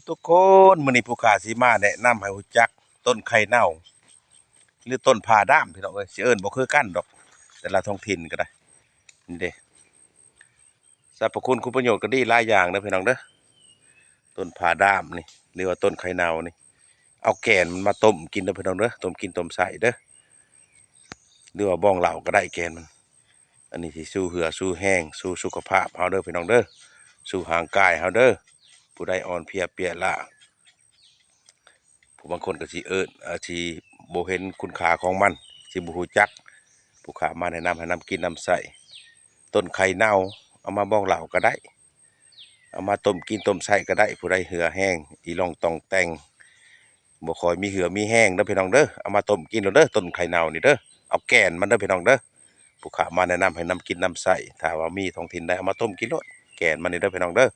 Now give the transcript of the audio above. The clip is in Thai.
ทุกคนมื้อนี้ผู้ข้าสิมาแนะนำให้รู้จักต้นไข่เน่าหรือต้นผาด้ามพี่น้องเอ้ยสิเอิ้นบ่คือกันดอกแต่ละท้องถิ่นก็ได้นี่เด้สรรพคุณคุณประโยชน์ก็ดีหลายอย่างเด้อพี่น้องเด้อต้นผาด้ามนี่หรือว่าต้นไข่เน่านี่เอาแก่นมันมาต้มกินเด้อพี่น้องเด้อต้มกินต้มใส่เด้อหรือว่าบ้องเหล้าก็ได้แก่นมันอันนี้สิสู้เหือสู้แห้งสู้สุขภาพเฮาเด้อพี่น้องเด้อสู้ร่างกายเฮาเด้อผู้ใดอ่อนเพลียเปลียล้า ผู้บางคนก็สิเอิ้นสิบ่เห็นคุณค่าของมันสิบ่รู้จักผู้ข้ามาแนะนำให้นำกินนำใส่ต้นไข่เน่าเอามาบ้องเหล้าก็ได้เอามาต้มกินต้มใส่ก็ได้ผู้ใดเหือแห้งอีหลองต่องแต่งบ่ค่อยมีเหือมีแห้งเด้อพี่น้องเด้อเอามาต้มกินแล้วเด้อต้นไข่เน่านี่เด้อเอาแก่นมันเด้อพี่น้องเด้อผู้ข้ามาแนะนำให้นำกินนำใส่ถ้าว่ามีท้องถิ่นใดเอามาต้มกินโลดแก่นมันนี่เด้อพี่น้องเด้อ